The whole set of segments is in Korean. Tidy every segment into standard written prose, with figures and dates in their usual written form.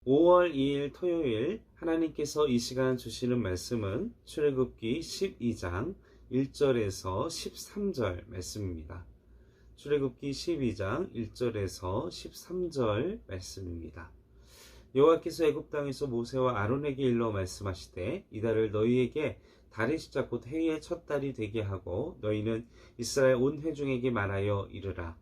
5월 2일 토요일 하나님께서 이 시간 주시는 말씀은 출애굽기 12장 1절에서 13절 말씀입니다. 출애굽기 12장 1절에서 13절 말씀입니다. 여호와께서 애굽 땅에서 모세와 아론에게 일러 말씀하시되 이달을 너희에게 달의 시작 곧 해의 첫 달이 되게 하고 너희는 이스라엘 온 회중에게 말하여 이르라.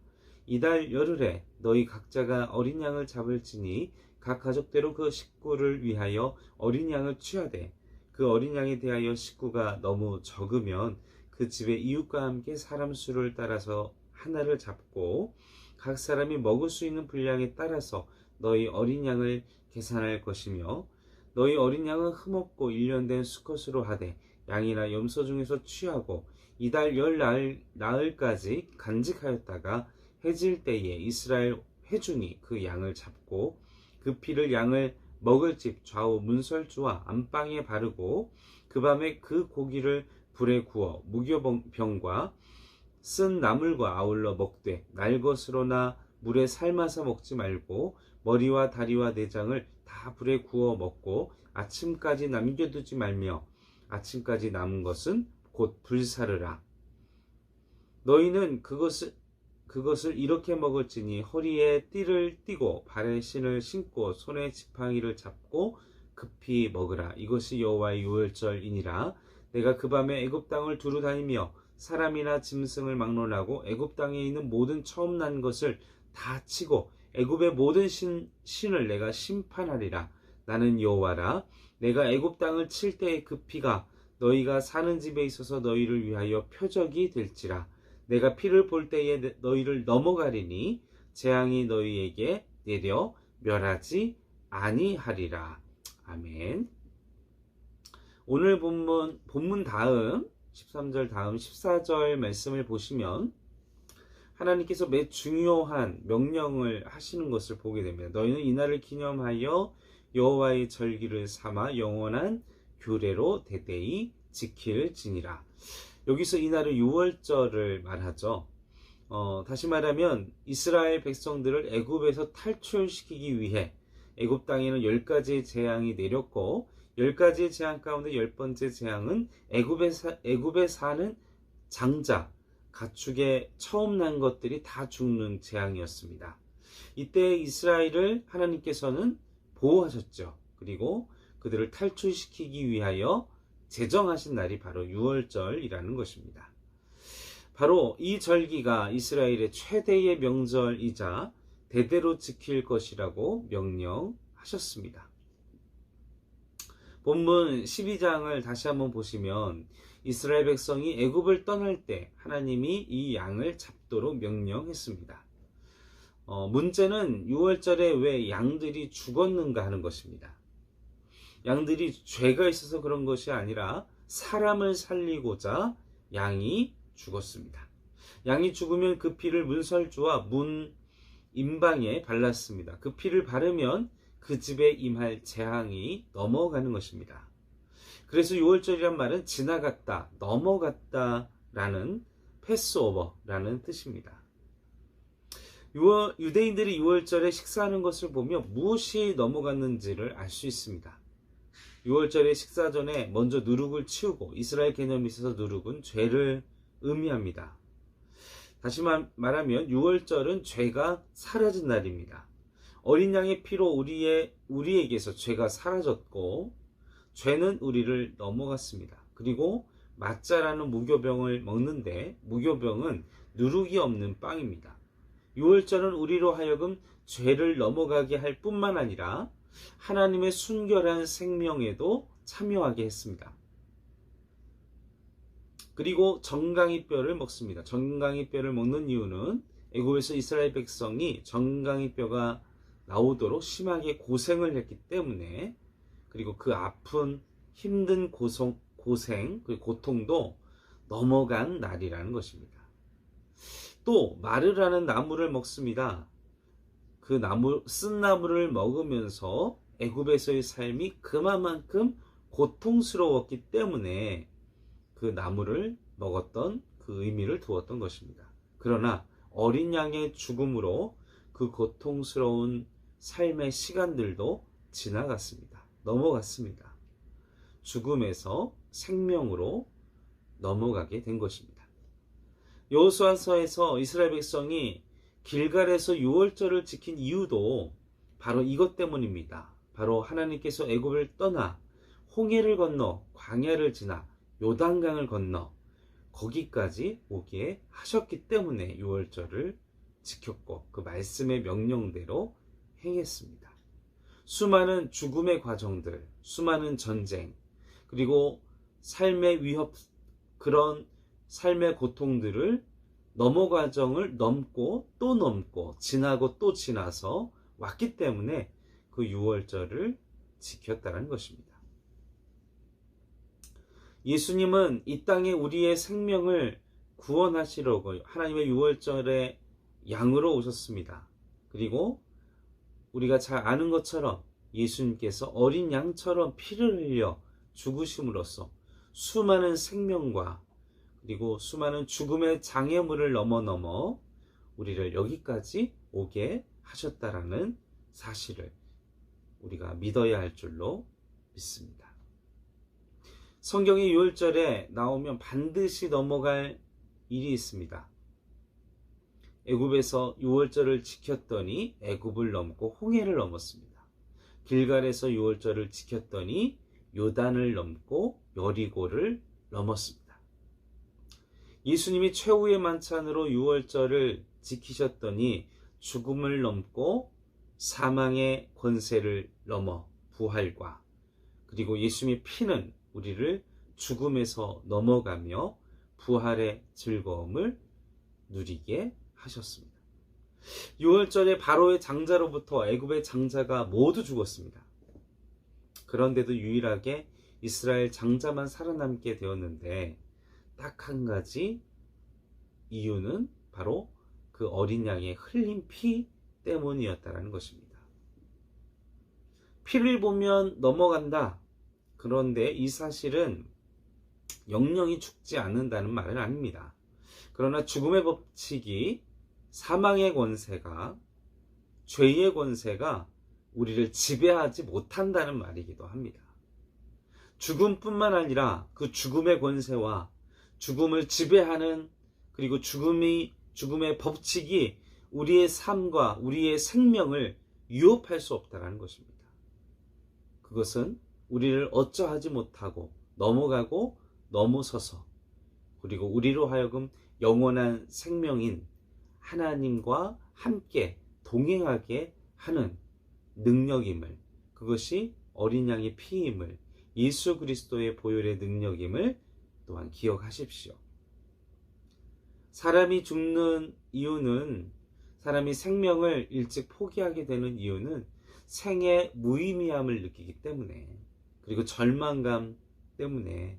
이달 열흘에 너희 각자가 어린 양을 잡을지니 각 가족대로 그 식구를 위하여 어린 양을 취하되 그 어린 양에 대하여 식구가 너무 적으면 그 집의 이웃과 함께 사람 수를 따라서 하나를 잡고 각 사람이 먹을 수 있는 분량에 따라서 너희 어린 양을 계산할 것이며 너희 어린 양은 흠없고 일련된 수컷으로 하되 양이나 염소 중에서 취하고 이달 열 나흘까지 간직하였다가 해질 때에 이스라엘 회중이 그 양을 잡고 그 피를 양을 먹을 집 좌우 문설주와 안방에 바르고 그 밤에 그 고기를 불에 구워 무교병과 쓴 나물과 아울러 먹되 날 것으로나 물에 삶아서 먹지 말고 머리와 다리와 내장을 다 불에 구워 먹고 아침까지 남겨두지 말며 아침까지 남은 것은 곧 불사르라. 너희는 그것을 이렇게 먹을지니 허리에 띠를 띠고 발에 신을 신고 손에 지팡이를 잡고 급히 먹으라. 이것이 여호와의 유월절이니라. 내가 그 밤에 애굽 땅을 두루 다니며 사람이나 짐승을 막론하고 애굽 땅에 있는 모든 처음 난 것을 다 치고 애굽의 모든 신을 내가 심판하리라. 나는 여호와라. 내가 애굽 땅을 칠 때의 그 피가 너희가 사는 집에 있어서 너희를 위하여 표적이 될지라. 내가 피를 볼 때에 너희를 넘어가리니 재앙이 너희에게 내려 멸하지 아니하리라. 아멘. 오늘 본문 다음 13절 다음 14절 말씀을 보시면 하나님께서 매 중요한 명령을 하시는 것을 보게 됩니다. 너희는 이날을 기념하여 여호와의 절기를 삼아 영원한 규례로 대대히 지킬지니라. 여기서 이날은 유월절을 말하죠. 다시 말하면 이스라엘 백성들을 애굽에서 탈출시키기 위해 애굽 땅에는 10가지의 재앙이 내렸고 10가지의 재앙 가운데 10번째 재앙은 애굽에 사는 장자, 가축의 처음 난 것들이 다 죽는 재앙이었습니다. 이때 이스라엘을 하나님께서는 보호하셨죠. 그리고 그들을 탈출시키기 위하여 제정하신 날이 바로 유월절이라는 것입니다. 바로 이 절기가 이스라엘의 최대의 명절이자 대대로 지킬 것이라고 명령하셨습니다. 본문 12장을 다시 한번 보시면 이스라엘 백성이 애굽을 떠날 때 하나님이 이 양을 잡도록 명령했습니다. 문제는 유월절에 왜 양들이 죽었는가 하는 것입니다. 양들이 죄가 있어서 그런 것이 아니라 사람을 살리고자 양이 죽었습니다. 양이 죽으면 그 피를 문설주와 문 임방에 발랐습니다. 그 피를 바르면 그 집에 임할 재앙이 넘어가는 것입니다. 그래서 유월절이란 말은 지나갔다, 넘어갔다 라는 패스오버라는 뜻입니다. 유대인들이 유월절에 식사하는 것을 보며 무엇이 넘어갔는지를 알 수 있습니다. 유월절의 식사 전에 먼저 누룩을 치우고 이스라엘 개념에 있어서 누룩은 죄를 의미합니다. 다시 말하면 유월절은 죄가 사라진 날입니다. 어린 양의 피로 우리에게서 죄가 사라졌고 죄는 우리를 넘어갔습니다. 그리고 마짜라는 무교병을 먹는데 무교병은 누룩이 없는 빵입니다. 유월절은 우리로 하여금 죄를 넘어가게 할 뿐만 아니라 하나님의 순결한 생명에도 참여하게 했습니다. 그리고 정강이 뼈를 먹습니다. 정강이 뼈를 먹는 이유는 애굽에서 이스라엘 백성이 정강이 뼈가 나오도록 심하게 고생을 했기 때문에 그리고 그 아픈 힘든 고생 그 고통도 넘어간 날이라는 것입니다. 또 마르라는 나무를 먹습니다. 그 쓴 나무를 먹으면서 애굽에서의 삶이 그만큼 고통스러웠기 때문에 그 나무를 먹었던 그 의미를 두었던 것입니다. 그러나 어린 양의 죽음으로 그 고통스러운 삶의 시간들도 지나갔습니다. 넘어갔습니다. 죽음에서 생명으로 넘어가게 된 것입니다. 여호수아서에서 이스라엘 백성이 길갈에서 유월절을 지킨 이유도 바로 이것 때문입니다. 바로 하나님께서 애굽을 떠나 홍해를 건너 광야를 지나 요단강을 건너 거기까지 오게 하셨기 때문에 유월절을 지켰고 그 말씀의 명령대로 행했습니다. 수많은 죽음의 과정들, 수많은 전쟁, 그리고 삶의 위협, 그런 삶의 고통들을 과정을 넘고 또 넘고 지나고 또 지나서 왔기 때문에 그 유월절을 지켰다는 것입니다. 예수님은 이 땅에 우리의 생명을 구원하시려고 하나님의 유월절의 양으로 오셨습니다. 그리고 우리가 잘 아는 것처럼 예수님께서 어린 양처럼 피를 흘려 죽으심으로써 수많은 생명과 그리고 수많은 죽음의 장애물을 넘어 우리를 여기까지 오게 하셨다라는 사실을 우리가 믿어야 할 줄로 믿습니다. 성경의 유월절에 나오면 반드시 넘어갈 일이 있습니다. 애굽에서 유월절을 지켰더니 애굽을 넘고 홍해를 넘었습니다. 길갈에서 유월절을 지켰더니 요단을 넘고 여리고를 넘었습니다. 예수님이 최후의 만찬으로 유월절을 지키셨더니 죽음을 넘고 사망의 권세를 넘어 부활과 그리고 예수님의 피는 우리를 죽음에서 넘어가며 부활의 즐거움을 누리게 하셨습니다. 유월절에 바로의 장자로부터 애굽의 장자가 모두 죽었습니다. 그런데도 유일하게 이스라엘 장자만 살아남게 되었는데 딱 한 가지 이유는 바로 그 어린 양의 흘린 피 때문이었다는 것입니다. 피를 보면 넘어간다. 그런데 이 사실은 영영이 죽지 않는다는 말은 아닙니다. 그러나 죽음의 법칙이 사망의 권세가 죄의 권세가 우리를 지배하지 못한다는 말이기도 합니다. 죽음뿐만 아니라 그 죽음의 권세와 죽음을 지배하는 그리고 죽음의 법칙이 우리의 삶과 우리의 생명을 위협할 수 없다는 것입니다. 그것은 우리를 어쩌하지 못하고 넘어가고 넘어서서 그리고 우리로 하여금 영원한 생명인 하나님과 함께 동행하게 하는 능력임을, 그것이 어린 양의 피임을, 예수 그리스도의 보혈의 능력임을 또한 기억하십시오. 사람이 죽는 이유는, 사람이 생명을 일찍 포기하게 되는 이유는 생의 무의미함을 느끼기 때문에, 그리고 절망감 때문에,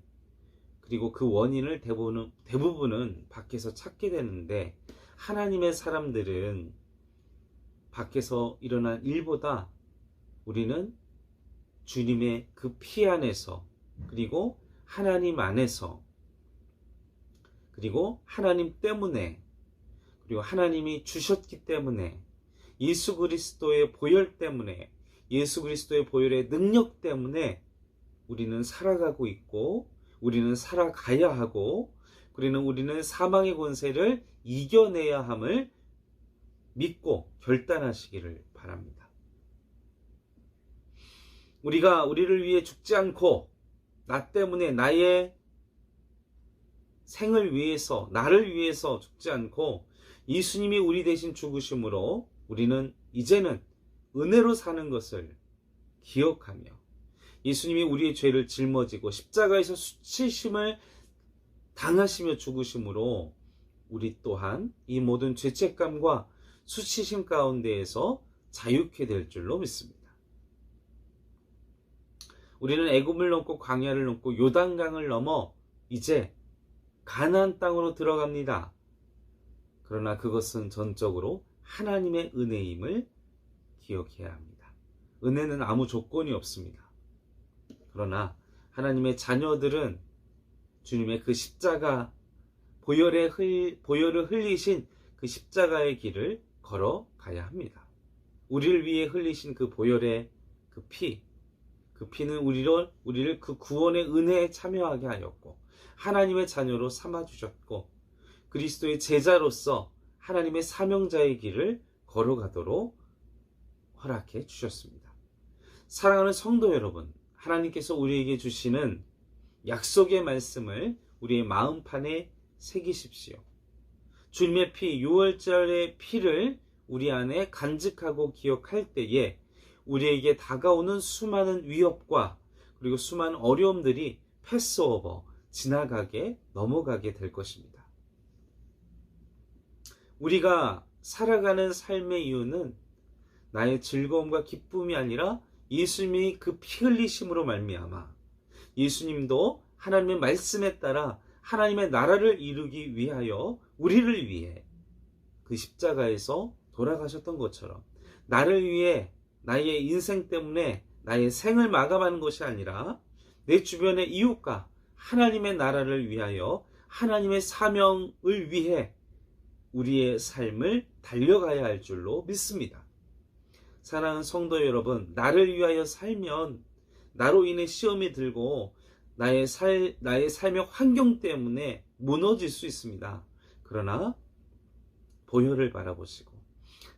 그리고 그 원인을 대부분은 밖에서 찾게 되는데, 하나님의 사람들은 밖에서 일어난 일보다 우리는 주님의 그 피 안에서, 그리고 하나님 안에서, 그리고 하나님 때문에, 그리고 하나님이 주셨기 때문에, 예수 그리스도의 보혈 때문에, 예수 그리스도의 보혈의 능력 때문에 우리는 살아가고 있고, 우리는 살아가야 하고, 우리는 사망의 권세를 이겨내야 함을 믿고 결단하시기를 바랍니다. 우리가 우리를 위해 죽지 않고 나 때문에, 나의 생을 위해서, 나를 위해서 죽지 않고 예수님이 우리 대신 죽으심으로 우리는 이제는 은혜로 사는 것을 기억하며, 예수님이 우리의 죄를 짊어지고 십자가에서 수치심을 당하시며 죽으심으로 우리 또한 이 모든 죄책감과 수치심 가운데에서 자유케 될 줄로 믿습니다. 우리는 애굽을 넘고 광야를 넘고 요단강을 넘어 이제 가나안 땅으로 들어갑니다. 그러나 그것은 전적으로 하나님의 은혜임을 기억해야 합니다. 은혜는 아무 조건이 없습니다. 그러나 하나님의 자녀들은 주님의 그 십자가, 보혈을 흘리신 그 십자가의 길을 걸어가야 합니다. 우리를 위해 흘리신 그 보혈의 그 피는 우리를 그 구원의 은혜에 참여하게 하였고 하나님의 자녀로 삼아주셨고 그리스도의 제자로서 하나님의 사명자의 길을 걸어가도록 허락해 주셨습니다. 사랑하는 성도 여러분, 하나님께서 우리에게 주시는 약속의 말씀을 우리의 마음판에 새기십시오. 주님의 피, 유월절의 피를 우리 안에 간직하고 기억할 때에 우리에게 다가오는 수많은 위협과 그리고 수많은 어려움들이 패스오버, 지나가게, 넘어가게 될 것입니다. 우리가 살아가는 삶의 이유는 나의 즐거움과 기쁨이 아니라 예수님이 그 피 흘리심으로 말미암아 예수님도 하나님의 말씀에 따라 하나님의 나라를 이루기 위하여 우리를 위해 그 십자가에서 돌아가셨던 것처럼 나를 위해 나의 인생 때문에 나의 생을 마감하는 것이 아니라 내 주변의 이웃과 하나님의 나라를 위하여 하나님의 사명을 위해 우리의 삶을 달려가야 할 줄로 믿습니다. 사랑하는 성도 여러분, 나를 위하여 살면 나로 인해 시험이 들고 나의 삶의 환경 때문에 무너질 수 있습니다. 그러나 보혈을 바라보시고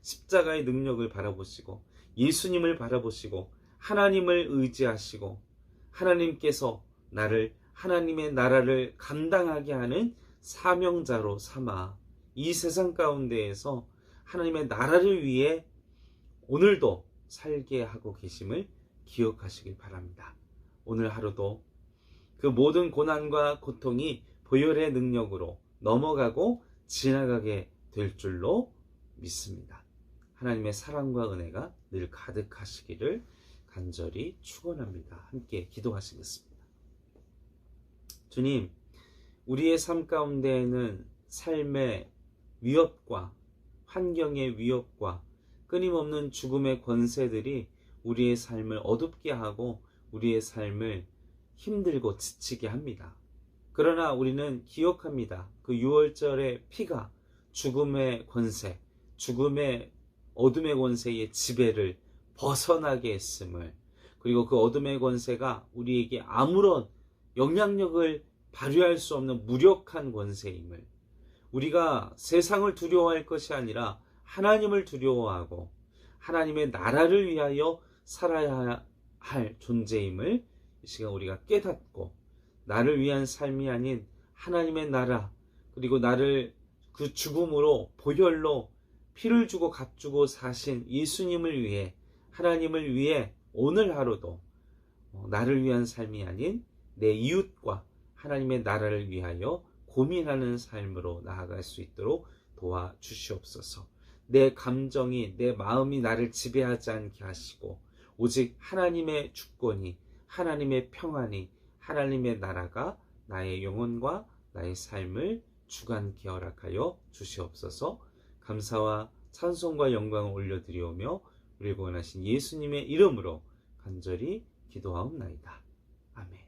십자가의 능력을 바라보시고 예수님을 바라보시고 하나님을 의지하시고 하나님께서 나를 하나님의 나라를 감당하게 하는 사명자로 삼아 이 세상 가운데에서 하나님의 나라를 위해 오늘도 살게 하고 계심을 기억하시길 바랍니다. 오늘 하루도 그 모든 고난과 고통이 보혈의 능력으로 넘어가고 지나가게 될 줄로 믿습니다. 하나님의 사랑과 은혜가 늘 가득하시기를 간절히 축원합니다. 함께 기도하시겠습니다. 주님, 우리의 삶 가운데에는 삶의 위협과 환경의 위협과 끊임없는 죽음의 권세들이 우리의 삶을 어둡게 하고 우리의 삶을 힘들고 지치게 합니다. 그러나 우리는 기억합니다. 그 6월절의 피가 죽음의 권세, 죽음의 어둠의 권세의 지배를 벗어나게 했음을, 그리고 그 어둠의 권세가 우리에게 아무런 영향력을 발휘할 수 없는 무력한 권세임을, 우리가 세상을 두려워할 것이 아니라 하나님을 두려워하고 하나님의 나라를 위하여 살아야 할 존재임을 이 시간 우리가 깨닫고 나를 위한 삶이 아닌 하나님의 나라, 그리고 나를 그 죽음으로 보혈로 피를 주고 값주고 사신 예수님을 위해, 하나님을 위해 오늘 하루도 나를 위한 삶이 아닌 내 이웃과 하나님의 나라를 위하여 고민하는 삶으로 나아갈 수 있도록 도와주시옵소서. 내 감정이, 내 마음이 나를 지배하지 않게 하시고 오직 하나님의 주권이, 하나님의 평안이, 하나님의 나라가 나의 영혼과 나의 삶을 주관케 허락하여 주시옵소서. 감사와 찬송과 영광을 올려드리오며 우리를 구원하신 예수님의 이름으로 간절히 기도하옵나이다. 아멘.